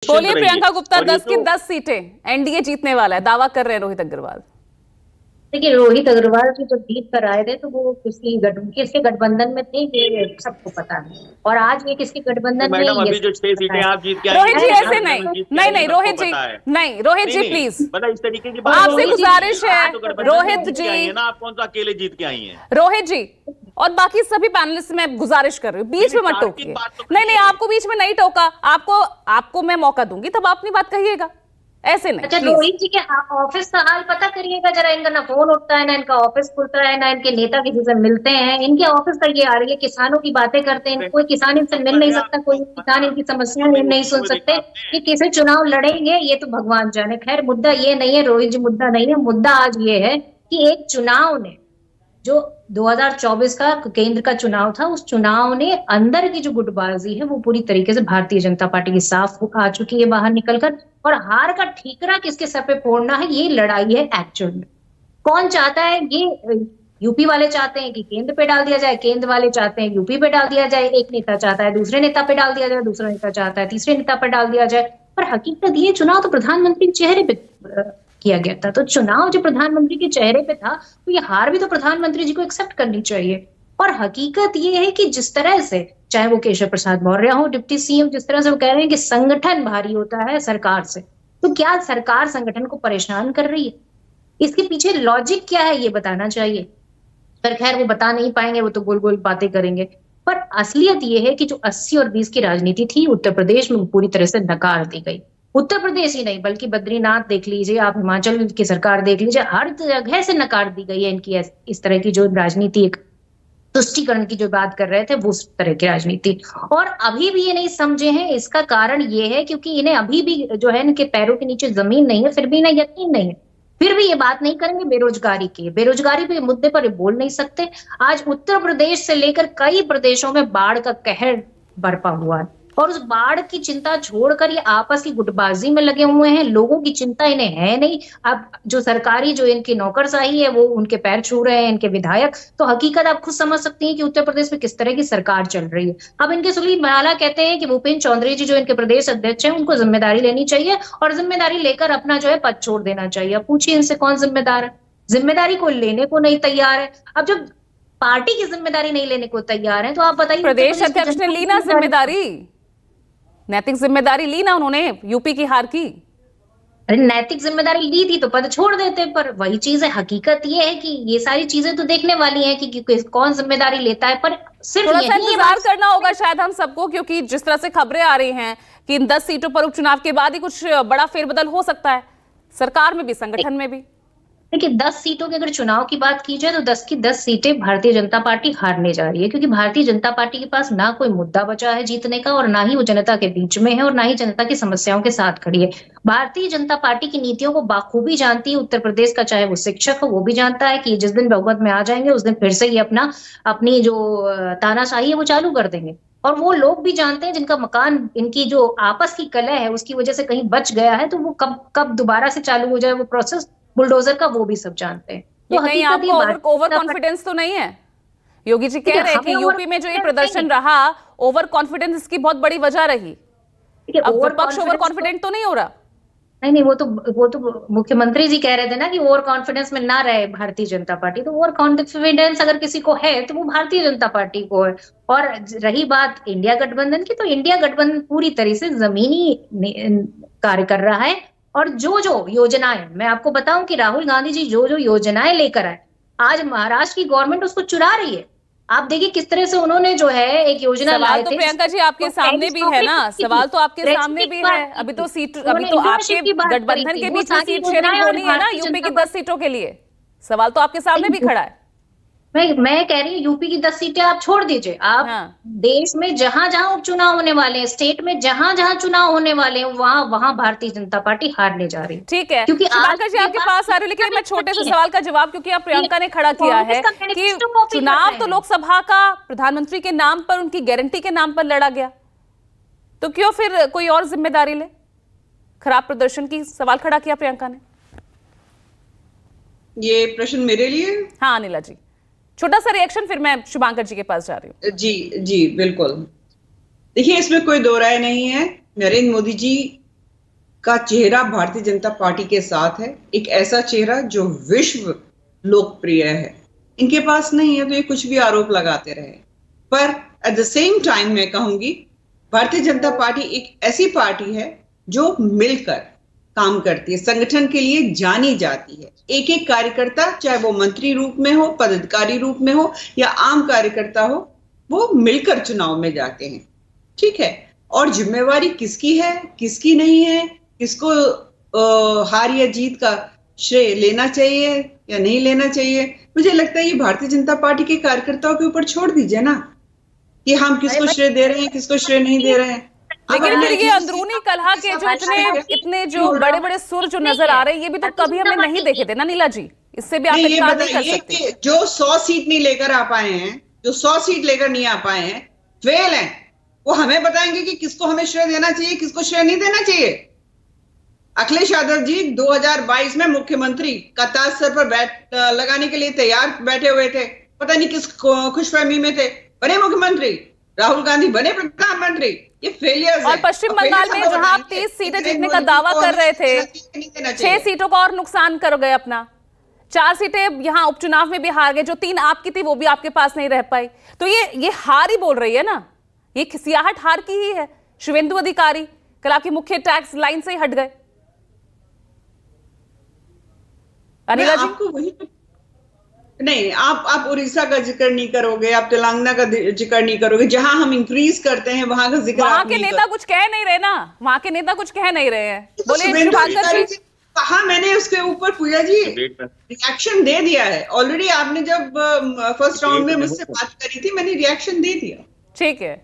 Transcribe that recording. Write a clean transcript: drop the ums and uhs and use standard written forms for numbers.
बोलिए प्रियंका गुप्ता, 10 की तो 10 सीटें एनडीए जीतने वाला है, दावा कर रहे हैं रोहित अग्रवाल। देखिए, रोहित अग्रवाल की जब जीत कर आए थे तो वो किसके गठबंधन में थे ये सबको पता है। और आज ये किसके गठबंधन में मैडम ये अभी जो सबको 6 पता सीटें है। आप जीत के आई रोहित हैं, जी अरे जो ऐसे हम नहीं, गठबंधन जीत के नहीं आई है, नहीं सबको रोहित जी, पता है। नहीं रोहित नहीं जी नहीं, प्लीज, मतलब इस तरीके की और बात आपसे नहीं रोहित होती है। गुजारिश है आप तो गठबंधन से रोहित जीत के आई जी, है ना, आप कौन सा अकेले जीत के आई हैं? रोहित जी और बाकी सभी पैनलिस्ट मैं गुजारिश कर रही हूँ, बीच में नहीं, मत तार्किक टोकिए। बात तो नहीं नहीं, करिए। आपको बीच में नहीं टोका, आपको आपको मैं मौका दूंगी तब आप अपनी बात कहिएगा, ऐसे नहीं अच्छा, प्लीज। रोहित जी के ऑफिस का हाल पता करिएगा जरा। इनका ना फोन उठता है, ना इनका ऑफिस खुलता है, ना इनके नेता किसी से मिलते हैं। इनके ऑफिस का ये आ रही है, किसानों की बातें करते हैं। कोई किसान इनसे मिल नहीं सकता, कोई किसान इनकी समस्याएं नहीं सुन सकते। ये कैसे चुनाव लड़ेंगे ये तो भगवान जाने। खैर, मुद्दा ये नहीं है रोहित जी, मुद्दा नहीं है। मुद्दा आज ये है कि एक चुनाव ने जो 2024 का केंद्र का चुनाव था, उस चुनाव ने अंदर की जो गुटबाजी है वो पूरी तरीके से भारतीय जनता पार्टी की साफ आ चुकी है बाहर निकलकर। और हार का ठीकरा किसके सर पे फोड़ना है, ये लड़ाई है एक्चुअल में। कौन चाहता है ये? यूपी वाले चाहते हैं कि केंद्र पे डाल दिया जाए, केंद्र वाले चाहते हैं यूपी पे डाल दिया जाए। एक नेता चाहता है दूसरे नेता पे डाल दिया जाए, दूसरा नेता चाहता है तीसरे नेता पे डाल दिया जाए। पर हकीकत ये, चुनाव तो प्रधानमंत्री के चेहरे पे किया गया था। तो चुनाव जो प्रधानमंत्री के चेहरे पे था, तो ये हार भी तो प्रधानमंत्री जी को एक्सेप्ट करनी चाहिए। और हकीकत ये है कि जिस तरह से, चाहे वो केशव प्रसाद मौर्य हो डिप्टी सीएम, जिस तरह से वो कह रहे हैं कि संगठन भारी होता है सरकार से, तो क्या सरकार संगठन को परेशान कर रही है? इसके पीछे लॉजिक क्या है ये बताना चाहिए। पर खैर वो बता नहीं पाएंगे, वो तो गोल गोल बातें करेंगे। पर असलियत ये है कि जो 80 और 20 की राजनीति थी उत्तर प्रदेश में, वो पूरी तरह से नकार दी गई। उत्तर प्रदेश ही नहीं बल्कि बद्रीनाथ देख लीजिए, आप हिमाचल की सरकार देख लीजिए, हर जगह से नकार दी गई है इनकी इस तरह की जो राजनीति, एक तुष्टीकरण की जो बात कर रहे थे वो उस तरह की राजनीति। और अभी भी ये नहीं समझे हैं। इसका कारण ये है क्योंकि इन्हें अभी भी जो है इनके पैरों के नीचे जमीन नहीं है, फिर भी इन्हें यकीन नहीं है। फिर भी ये बात नहीं करेंगे बेरोजगारी की। बेरोजगारी पे मुद्दे पर ये बोल नहीं सकते। आज उत्तर प्रदेश से लेकर कई प्रदेशों में बाढ़ का कहर बरपा हुआ है, और उस बाढ़ की चिंता छोड़कर ये आपस की गुटबाजी में लगे हुए हैं। लोगों की चिंता इन्हें है नहीं। अब जो सरकारी जो इनकी नौकरशाही है वो उनके पैर छू रहे हैं इनके विधायक। तो हकीकत आप खुद समझ सकती हैं कि उत्तर प्रदेश में किस तरह की सरकार चल रही है। अब इनके सुनील बाला कहते हैं कि भूपेन्द्र चौधरी जी जो इनके प्रदेश अध्यक्ष हैं, उनको जिम्मेदारी लेनी चाहिए और जिम्मेदारी लेकर अपना जो है पद छोड़ देना चाहिए। अब पूछिए इनसे कौन जिम्मेदार है? जिम्मेदारी को लेने को नहीं तैयार है। अब जब पार्टी की जिम्मेदारी नहीं लेने को तैयार है, तो आप बताइए प्रदेश अध्यक्ष ने ली ना जिम्मेदारी, नैतिक जिम्मेदारी ली ना उन्होंने यूपी की हार की। अरे नैतिक जिम्मेदारी ली थी तो पद छोड़ देते। पर वही चीज है, हकीकत ये है कि ये सारी चीजें तो देखने वाली हैं कि कौन जिम्मेदारी लेता है। पर सिर्फ थोड़ा सा यही इंतजार करना होगा शायद हम सबको, क्योंकि जिस तरह से खबरें आ रही हैं कि इन 10 सीटों पर उपचुनाव के बाद ही कुछ बड़ा फेरबदल हो सकता है, सरकार में भी संगठन में भी। देखिए, 10 सीटों के अगर चुनाव की बात की जाए तो 10 की 10 सीटें भारतीय जनता पार्टी हारने जा रही है, क्योंकि भारतीय जनता पार्टी के पास ना कोई मुद्दा बचा है जीतने का, और ना ही वो जनता के बीच में है, और ना ही जनता की समस्याओं के साथ खड़ी है। भारतीय जनता पार्टी की नीतियों को बाखूबी जानती है उत्तर प्रदेश का चाहे वो शिक्षक हो, वो भी जानता है कि जिस दिन बहुमत में आ जाएंगे उस दिन फिर से ये अपनी जो तानाशाही है वो चालू कर देंगे। और वो लोग भी जानते हैं जिनका मकान, इनकी जो आपस की कलह है उसकी वजह से कहीं बच गया है, तो वो कब कब दोबारा से चालू हो जाए वो प्रोसेस बुलडोजर का, वो भी सब जानते हैं। ये तो कहीं हकीकत ये आपको ओवर कॉन्फिडेंस तो नहीं है? योगी जी कह रहे हैं कि यूपी में जो ये प्रदर्शन रहा, ओवर कॉन्फिडेंस इसकी बहुत बड़ी वजह रही। अब विपक्ष ओवर कॉन्फिडेंट तो नहीं हो रहा? नहीं, वो तो मुख्यमंत्री जी कह रहे थे ना कि ओवर कॉन्फिडेंस में ना रहे भारतीय जनता पार्टी। तो ओवर कॉन्फिडेंस अगर किसी को है तो वो भारतीय जनता पार्टी को है। और रही बात इंडिया गठबंधन की, तो इंडिया गठबंधन पूरी तरह से जमीनी कार्य कर रहा है। और जो जो योजनाएं, मैं आपको बताऊं कि राहुल गांधी जी जो जो योजनाएं लेकर आए, आज महाराष्ट्र की गवर्नमेंट उसको चुरा रही है। आप देखिए किस तरह से उन्होंने जो है एक योजना सवाल तो प्रियंका जी आपके सामने भी है ना, सवाल तो आपके सामने भी है। अभी तो आपके गठबंधन के बीच में सीट शेयरिंग होनी है ना यूपी की 10 सीटों के लिए। सवाल तो आपके सामने भी खड़ा है। मैं कह रही हूँ यूपी की 10 सीटें आप छोड़ दीजिए। आप देश में जहां जहां उपचुनाव होने वाले हैं, स्टेट में जहां जहां चुनाव होने वाले हैं, वहां वहां भारतीय जनता पार्टी हारने जा रही है। ठीक है, क्योंकि शुभांकर जी आपके पास आ रही हूँ, लेकिन मैं छोटे से सवाल का जवाब, क्योंकि आप प्रियंका ने खड़ा किया है कि चुनाव तो लोकसभा का प्रधानमंत्री के नाम पर, उनकी गारंटी के नाम पर लड़ा गया, तो क्यों फिर कोई और जिम्मेदारी ले? खराब प्रदर्शन की सवाल खड़ा किया प्रियंका ने। ये प्रश्न मेरे लिए? हाँ अनिला जी, छोटा सा रिएक्शन, फिर मैं शुभांकर जी के पास जा रही हूँ। जी बिल्कुल। देखिए, इसमें कोई दो राय नहीं है। नरेंद्र मोदी जी का चेहरा भारतीय जनता पार्टी के साथ है, एक ऐसा चेहरा जो विश्व लोकप्रिय है। इनके पास नहीं है तो ये कुछ भी आरोप लगाते रहे। पर एट द सेम टाइम मैं कहूंगी भारतीय जनता पार्टी एक ऐसी पार्टी है जो मिलकर काम करती है, संगठन के लिए जानी जाती है। एक एक कार्यकर्ता, चाहे वो मंत्री रूप में हो, पदाधिकारी रूप में हो या आम कार्यकर्ता हो, वो मिलकर चुनाव में जाते हैं। ठीक है, और जिम्मेवारी किसकी है, किसकी नहीं है, किसको हार या जीत का श्रेय लेना चाहिए या नहीं लेना चाहिए, मुझे लगता है ये भारतीय जनता पार्टी के कार्यकर्ताओं के ऊपर छोड़ दीजिए ना, कि हम किसको श्रेय दे रहे हैं, किसको श्रेय नहीं दे रहे हैं। लेकिन फिर ये अंदरूनी कलह के जो इतने जो बड़े बड़े सुर जो नजर आ रहे हैं, ये भी तो कभी हमने नहीं देखे थे ना नीला जी। इससे भी आप इनकार नहीं कर सकते। जो 100 सीट नहीं लेकर आ पाए हैं, जो 100 सीट लेकर नहीं आ पाए हैं, फेल हैं, वो हमें बताएंगे कि किसको हमें श्रेय देना चाहिए, किसको श्रेय नहीं देना चाहिए। अखिलेश यादव जी 2022 में मुख्यमंत्री का ताज सर पर लगाने के लिए तैयार बैठे हुए थे, पता नहीं किस खुशफहमी में थे, बने मुख्यमंत्री। राहुल गांधी बने प्रधानमंत्री। ये फेलियर्स और पश्चिम बंगाल में जहां आप 30 सीटें जीतने का दावा कर रहे थे, 6 सीटों का और नुकसान कर गए अपना। 4 सीटें यहाँ उपचुनाव में भी हार गए, जो 3 आपकी थी वो भी आपके पास नहीं रह पाई। तो ये हार ही बोल रही है ना, ये खिसियाहट हार की ही है। शिवेंदु अधिकारी कल आपकी मुख्य टैक्स लाइन से ही हट गए। अनिला जी, आपको वही नहीं, आप उड़ीसा का जिक्र नहीं करोगे, आप तेलंगाना का जिक्र नहीं करोगे, जहां हम इंक्रीज करते हैं वहां का जिक्र वहां के नेता कुछ कह नहीं रहे ना, वहां के नेता कुछ कह नहीं रहे हैं। बोले कहा मैंने उसके ऊपर पूजा जी रिएक्शन दे दिया है ऑलरेडी। आपने जब फर्स्ट राउंड में मुझसे बात करी थी, मैंने रिएक्शन दे दिया। ठीक है।